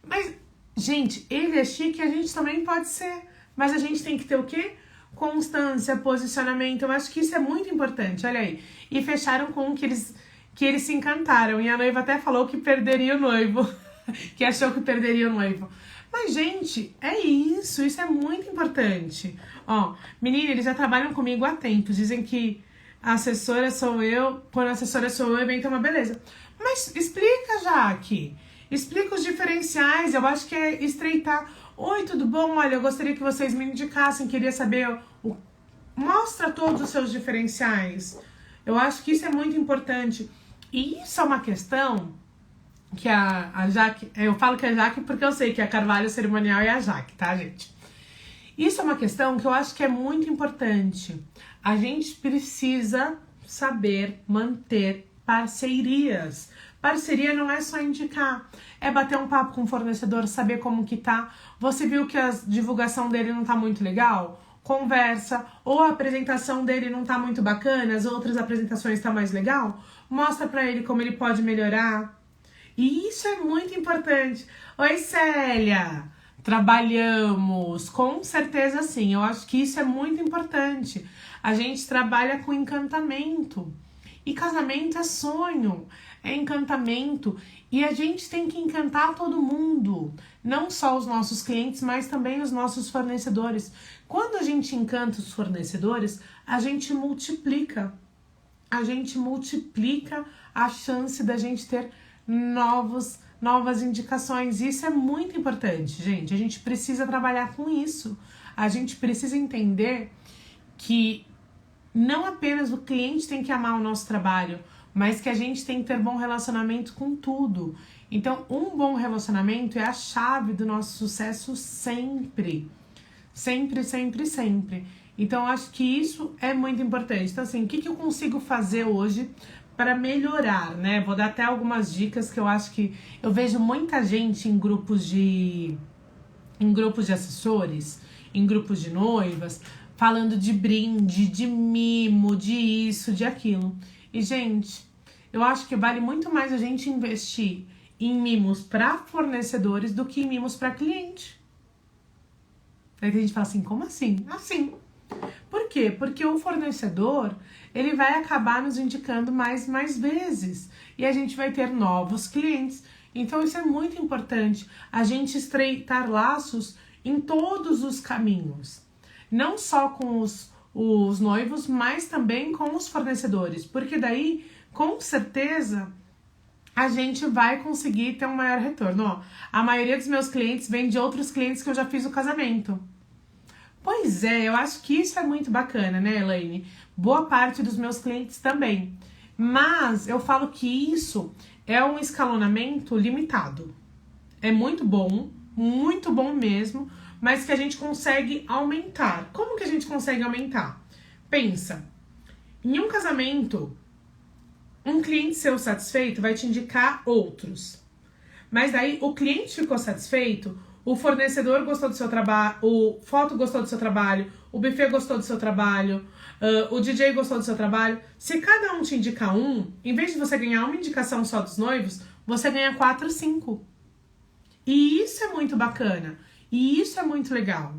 Mas, gente, ele é chique, a gente também pode ser. Mas a gente tem que ter o quê? Constância, posicionamento. Eu acho que isso é muito importante, olha aí. E fecharam com que eles se encantaram. E a noiva até falou que perderia o noivo. Que achou que perderia o noivo. Mas, gente, é isso é muito importante. Ó, menina, eles já trabalham comigo há tempos. Dizem que a assessora sou eu. Quando a assessora sou eu, o evento é uma beleza. Mas explica, Jaque. Explica os diferenciais. Eu acho que é estreitar. Oi, tudo bom? Olha, eu gostaria que vocês me indicassem. Queria saber... Mostra todos os seus diferenciais. Eu acho que isso é muito importante. E isso é uma questão... que a Jaque, eu falo que é a Jaque porque eu sei que a Carvalho Cerimonial é a Jaque, tá, gente? Isso é uma questão que eu acho que é muito importante. A gente precisa saber manter parcerias. Parceria não é só indicar, é bater um papo com o fornecedor, saber como que tá. Você viu que a divulgação dele não tá muito legal? Conversa, ou a apresentação dele não tá muito bacana, as outras apresentações tá mais legal? Mostra pra ele como ele pode melhorar. E isso é muito importante. Oi, Célia! Trabalhamos, com certeza sim. Eu acho que isso é muito importante. A gente trabalha com encantamento. E casamento é sonho, é encantamento. E a gente tem que encantar todo mundo. Não só os nossos clientes, mas também os nossos fornecedores. Quando a gente encanta os fornecedores, a gente multiplica. A gente multiplica a chance da gente ter novos novas indicações. Isso é muito importante, gente. A gente precisa trabalhar com isso. A gente precisa entender que não apenas o cliente tem que amar o nosso trabalho, mas que a gente tem que ter bom relacionamento com tudo. Então, um bom relacionamento é a chave do nosso sucesso sempre. Sempre, sempre, sempre. Então, acho que isso é muito importante. Então, assim, o que eu consigo fazer hoje para melhorar, né? Vou dar até algumas dicas que eu acho que... Eu vejo muita gente em grupos de assessores, em grupos de noivas, falando de brinde, de mimo, de isso, de aquilo. E, gente, eu acho que vale muito mais a gente investir em mimos para fornecedores do que em mimos para cliente. Aí a gente fala assim, como assim? Assim. Por quê? Porque o fornecedor, ele vai acabar nos indicando mais vezes. E a gente vai ter novos clientes. Então isso é muito importante, a gente estreitar laços em todos os caminhos. Não só com os noivos, mas também com os fornecedores. Porque daí, com certeza, a gente vai conseguir ter um maior retorno. Ó, a maioria dos meus clientes vem de outros clientes que eu já fiz o casamento. Pois é, eu acho que isso é muito bacana, né, Elaine? Boa parte dos meus clientes também. Mas eu falo que isso é um escalonamento limitado. É muito bom mesmo, mas que a gente consegue aumentar. Como que a gente consegue aumentar? Pensa, em um casamento, um cliente seu satisfeito vai te indicar outros. Mas daí o cliente ficou satisfeito, o fornecedor gostou do seu trabalho, o foto gostou do seu trabalho, o buffet gostou do seu trabalho, o DJ gostou do seu trabalho. Se cada um te indicar um, em vez de você ganhar uma indicação só dos noivos, você ganha 4, 5. E isso é muito bacana. E isso é muito legal.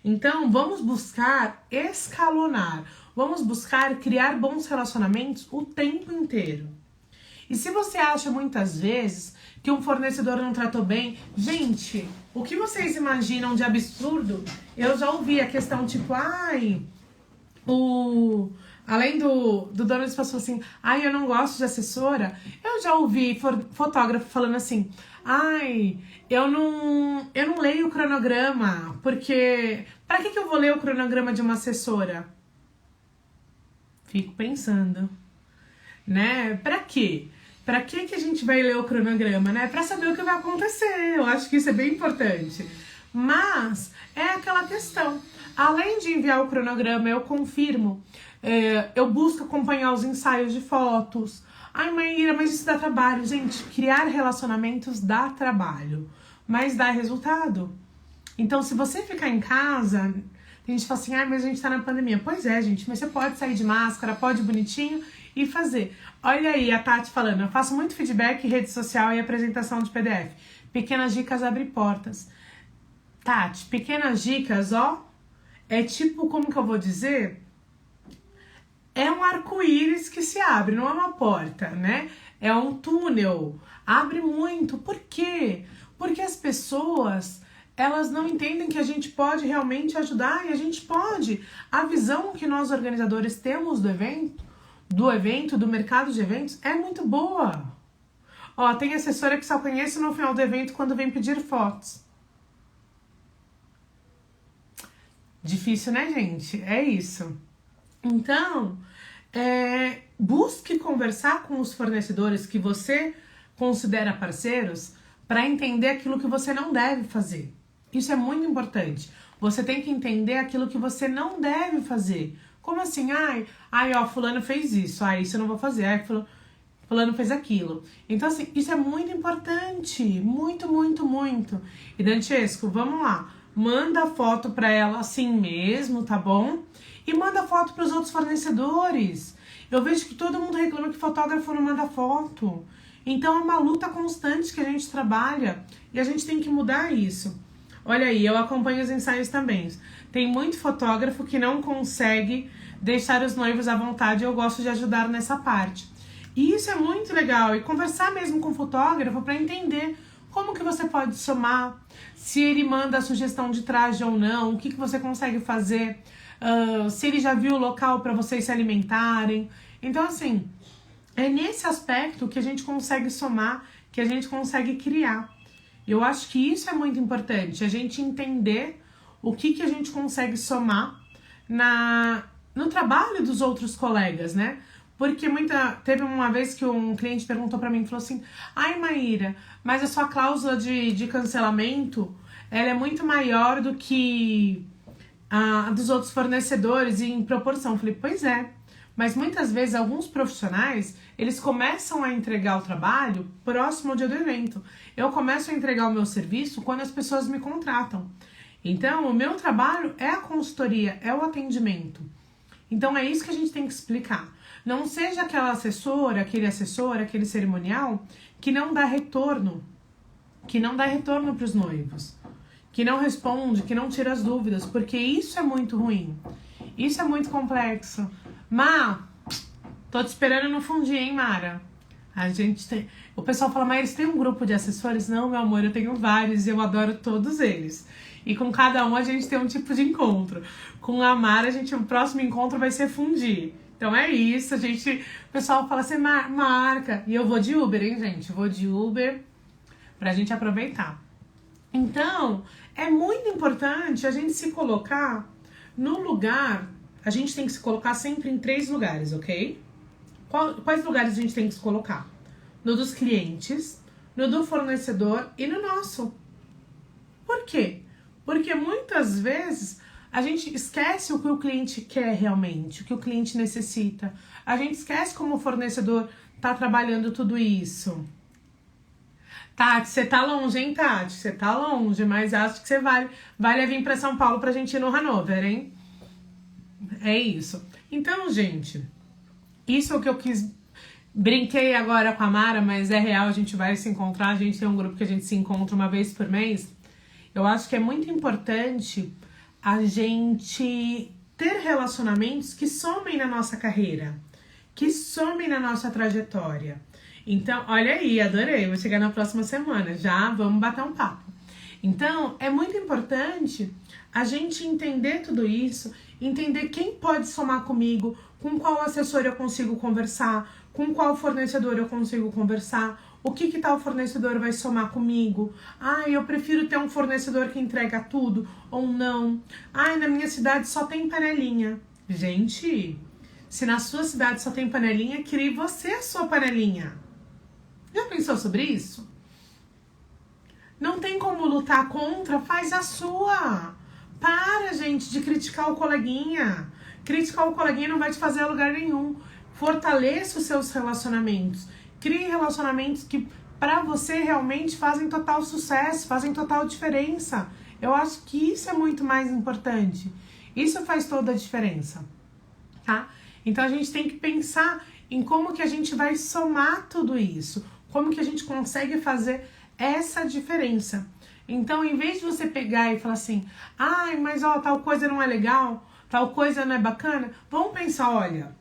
Então, vamos buscar escalonar. Vamos buscar criar bons relacionamentos o tempo inteiro. E se você acha muitas vezes que um fornecedor não tratou bem, gente, o que vocês imaginam de absurdo? Eu já ouvi a questão tipo, além do dono do espaço assim, eu não gosto de assessora. Eu já ouvi fotógrafo falando assim, eu não leio o cronograma, porque para que eu vou ler o cronograma de uma assessora? Fico pensando, né? Pra quê? Pra que a gente vai ler o cronograma, né? Pra saber o que vai acontecer. Eu acho que isso é bem importante. Mas é aquela questão. Além de enviar o cronograma, eu confirmo. Eu busco acompanhar os ensaios de fotos. Maíra, mas isso dá trabalho. Gente, criar relacionamentos dá trabalho. Mas dá resultado. Então, se você ficar em casa... A gente fala assim, mas a gente tá na pandemia. Pois é, gente, mas você pode sair de máscara, pode ir bonitinho e fazer. Olha aí a Tati falando, eu faço muito feedback, rede social e apresentação de PDF. Pequenas dicas abrem portas. Tati, pequenas dicas, é tipo, como que eu vou dizer? É um arco-íris que se abre, não é uma porta, né? É um túnel. Abre muito. Por quê? Porque as pessoas... elas não entendem que a gente pode realmente ajudar e a gente pode. A visão que nós organizadores temos do mercado de eventos é muito boa. Tem assessora que só conhece no final do evento quando vem pedir fotos. Difícil, né, gente? É isso. Então, busque conversar com os fornecedores que você considera parceiros para entender aquilo que você não deve fazer. Isso é muito importante. Você tem que entender aquilo que você não deve fazer. Como assim? Fulano fez isso. Isso eu não vou fazer. Fulano fez aquilo. Então, assim, isso é muito importante. Muito, muito, muito. E, Dantesco, vamos lá. Manda a foto pra ela assim mesmo, tá bom? E manda foto pros outros fornecedores. Eu vejo que todo mundo reclama que fotógrafo não manda foto. Então, é uma luta constante que a gente trabalha. E a gente tem que mudar isso. Olha aí, eu acompanho os ensaios também. Tem muito fotógrafo que não consegue deixar os noivos à vontade. Eu gosto de ajudar nessa parte. E isso é muito legal. E conversar mesmo com o fotógrafo para entender como que você pode somar. Se ele manda a sugestão de traje ou não. O que você consegue fazer. Se ele já viu o local para vocês se alimentarem. Então, assim, é nesse aspecto que a gente consegue somar, que a gente consegue criar. Eu acho que isso é muito importante, a gente entender o que a gente consegue somar no trabalho dos outros colegas, né? Porque teve uma vez que um cliente perguntou pra mim, falou assim, ai Maíra, mas a sua cláusula de cancelamento, ela é muito maior do que a dos outros fornecedores em proporção. Eu falei, pois é, mas muitas vezes alguns profissionais, eles começam a entregar o trabalho próximo ao dia do evento. Eu começo a entregar o meu serviço quando as pessoas me contratam. Então, o meu trabalho é a consultoria, é o atendimento. Então, é isso que a gente tem que explicar. Não seja aquela assessora, aquele assessor, aquele cerimonial que não dá retorno para os noivos, que não responde, que não tira as dúvidas, porque isso é muito ruim, isso é muito complexo. Tô te esperando no fundinho, hein, Mara? O pessoal fala, mas tem um grupo de assessores? Não, meu amor, eu tenho vários e eu adoro todos eles. E com cada um a gente tem um tipo de encontro. Com a Mara, o próximo encontro vai ser fundir. Então é isso, o pessoal fala assim, marca. E eu vou de Uber, hein, gente? Vou de Uber pra gente aproveitar. Então, é muito importante a gente se colocar no lugar, a gente tem que se colocar sempre em 3 lugares, ok? Quais lugares a gente tem que se colocar? No dos clientes, no do fornecedor e no nosso. Por quê? Porque muitas vezes a gente esquece o que o cliente quer realmente, o que o cliente necessita. A gente esquece como o fornecedor tá trabalhando tudo isso. Tati, você tá longe, hein, Tati? Você tá longe, mas acho que você vale vir pra São Paulo pra gente ir no Hanover, hein? É isso. Então, gente, isso é o que eu quis. Brinquei agora com a Mara, mas é real, a gente vai se encontrar. A gente tem um grupo que a gente se encontra uma vez por mês. Eu acho que é muito importante a gente ter relacionamentos que somem na nossa carreira, que somem na nossa trajetória. Então, olha aí, adorei, vou chegar na próxima semana, já vamos bater um papo. Então, é muito importante a gente entender tudo isso, entender quem pode somar comigo, com qual assessor eu consigo conversar, com qual fornecedor eu consigo conversar, o que tal fornecedor vai somar comigo. Eu prefiro ter um fornecedor que entrega tudo ou não. Na minha cidade só tem panelinha. Gente, se na sua cidade só tem panelinha, crie você a sua panelinha. Já pensou sobre isso? Não tem como lutar contra, faz a sua. Para, gente, de criticar o coleguinha. Criticar o coleguinha não vai te fazer a lugar nenhum. Fortaleça os seus relacionamentos. Crie relacionamentos que pra você realmente fazem total sucesso, fazem total diferença. Eu acho que isso é muito mais importante. Isso faz toda a diferença, tá? Então a gente tem que pensar em como que a gente vai somar tudo isso. Como que a gente consegue fazer essa diferença. Então, em vez de você pegar e falar assim, mas tal coisa não é legal, tal coisa não é bacana, vamos pensar, olha,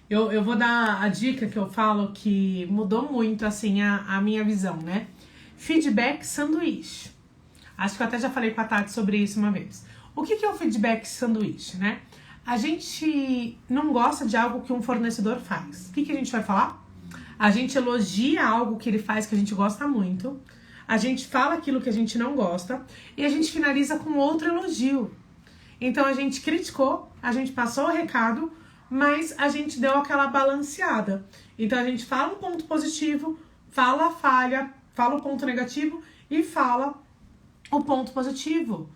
eu vou dar a dica que eu falo que mudou muito, assim, a minha visão, né? Feedback sanduíche. Acho que eu até já falei com a Tati sobre isso uma vez. O que é o feedback sanduíche, né? A gente não gosta de algo que um fornecedor faz. O que a gente vai falar? A gente elogia algo que ele faz que a gente gosta muito, a gente fala aquilo que a gente não gosta e a gente finaliza com outro elogio. Então a gente criticou, a gente passou o recado, mas a gente deu aquela balanceada. Então a gente fala um ponto positivo, fala a falha, fala o ponto negativo e fala o ponto positivo.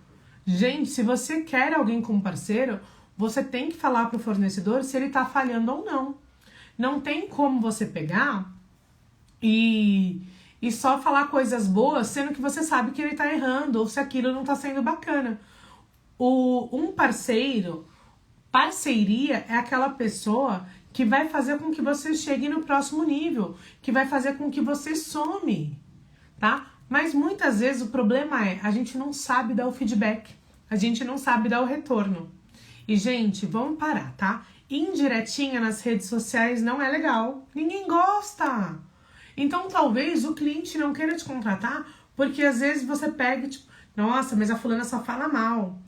Gente, se você quer alguém como parceiro, você tem que falar para o fornecedor se ele está falhando ou não. Não tem como você pegar e só falar coisas boas, sendo que você sabe que ele tá errando, ou se aquilo não tá sendo bacana. Um parceiro, parceria é aquela pessoa que vai fazer com que você chegue no próximo nível, que vai fazer com que você some, tá? Mas muitas vezes o problema é, a gente não sabe dar o feedback, a gente não sabe dar o retorno. E, gente, vamos parar, tá? Indiretinha nas redes sociais não é legal. Ninguém gosta. Então, talvez o cliente não queira te contratar porque às vezes você pega e tipo, nossa, mas a fulana só fala mal.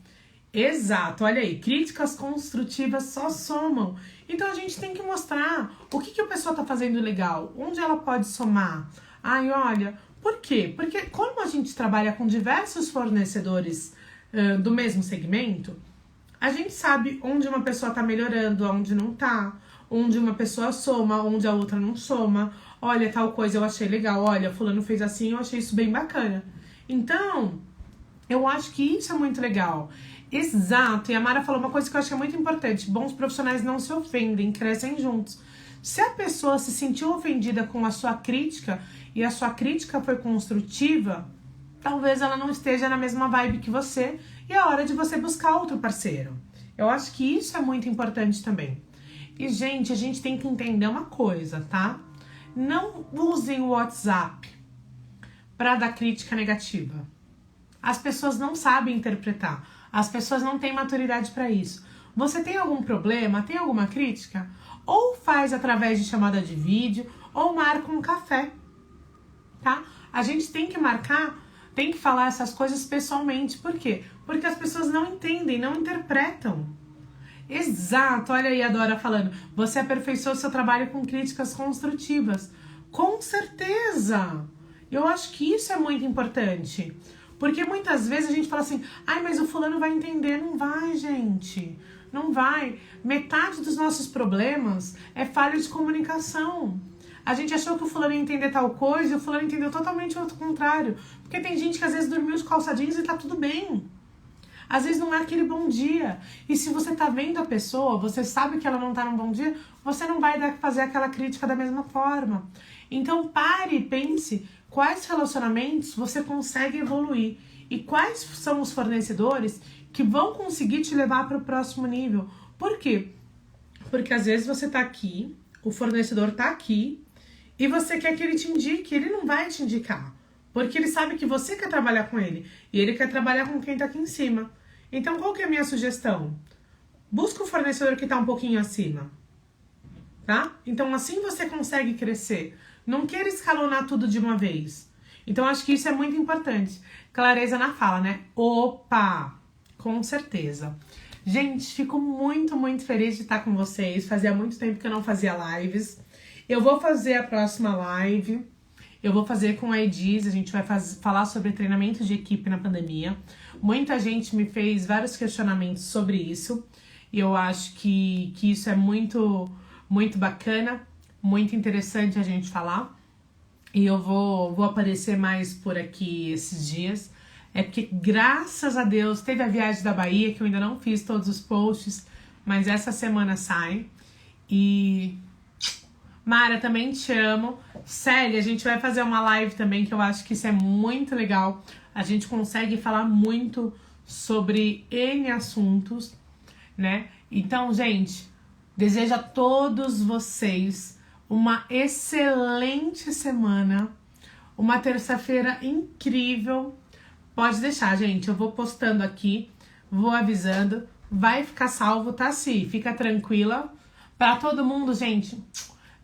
Exato, olha aí, críticas construtivas só somam. Então, a gente tem que mostrar o que a pessoa tá fazendo legal, onde ela pode somar. Ai, olha, por quê? Porque como a gente trabalha com diversos fornecedores do mesmo segmento, a gente sabe onde uma pessoa tá melhorando, onde não tá, onde uma pessoa soma, onde a outra não soma. Olha, tal coisa eu achei legal, olha, fulano fez assim, eu achei isso bem bacana. Então, eu acho que isso é muito legal. Exato, e a Mara falou uma coisa que eu acho que é muito importante. Bons profissionais não se ofendem, crescem juntos. Se a pessoa se sentiu ofendida com a sua crítica e a sua crítica foi construtiva, talvez ela não esteja na mesma vibe que você e é hora de você buscar outro parceiro. Eu acho que isso é muito importante também. E, gente, a gente tem que entender uma coisa, tá? Não usem o WhatsApp para dar crítica negativa. As pessoas não sabem interpretar. As pessoas não têm maturidade para isso. Você tem algum problema? Tem alguma crítica? Ou faz através de chamada de vídeo, ou marca um café, tá? A gente tem que marcar, tem que falar essas coisas pessoalmente. Por quê? Porque as pessoas não entendem, não interpretam. Exato, olha aí a Dora falando. Você aperfeiçoou seu trabalho com críticas construtivas. Com certeza! Eu acho que isso é muito importante. Porque muitas vezes a gente fala assim, ai, mas o fulano vai entender. Não vai, gente. Não vai. Metade dos nossos problemas é falha de comunicação. A gente achou que o fulano ia entender tal coisa e o fulano entendeu totalmente o contrário. Porque tem gente que às vezes dormiu de calça jeans e tá tudo bem. Às vezes não é aquele bom dia. E se você tá vendo a pessoa, você sabe que ela não tá num bom dia, você não vai fazer aquela crítica da mesma forma. Então pare e pense quais relacionamentos você consegue evoluir e quais são os fornecedores que vão conseguir te levar para o próximo nível. Por quê? Porque às vezes você tá aqui, o fornecedor tá aqui e você quer que ele te indique, ele não vai te indicar. Porque ele sabe que você quer trabalhar com ele e ele quer trabalhar com quem tá aqui em cima. Então qual que é a minha sugestão? Busca um fornecedor que tá um pouquinho acima, tá? Então assim você consegue crescer. Não queira escalonar tudo de uma vez. Então acho que isso é muito importante. Clareza na fala, né? Opa! Com certeza. Gente, fico muito, muito feliz de estar com vocês. Fazia muito tempo que eu não fazia lives. Eu vou fazer a próxima live. Eu vou fazer com a Edis. A gente vai falar sobre treinamento de equipe na pandemia. Muita gente me fez vários questionamentos sobre isso. E eu acho que isso é muito, muito bacana. Muito interessante a gente falar. E eu vou aparecer mais por aqui esses dias. É porque, graças a Deus, teve a viagem da Bahia, que eu ainda não fiz todos os posts, mas essa semana sai. E Mara, também te amo. Célia, a gente vai fazer uma live também, que eu acho que isso é muito legal. A gente consegue falar muito sobre N assuntos, né? Então, gente, desejo a todos vocês uma excelente semana, uma terça-feira incrível. Pode deixar, gente, eu vou postando aqui, vou avisando, vai ficar salvo, tá? Fica tranquila. Pra todo mundo, gente,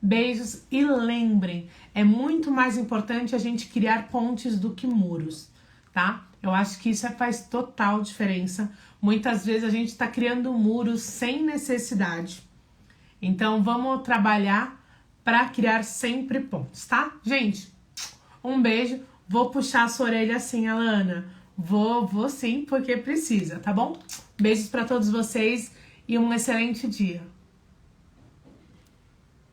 beijos e lembrem, é muito mais importante a gente criar pontes do que muros, tá? Eu acho que isso faz total diferença. Muitas vezes a gente tá criando muros sem necessidade. Então vamos trabalhar para criar sempre pontos, tá? Gente, um beijo. Vou puxar a sua orelha assim, Alana. Vou sim, porque precisa, tá bom? Beijos para todos vocês e um excelente dia.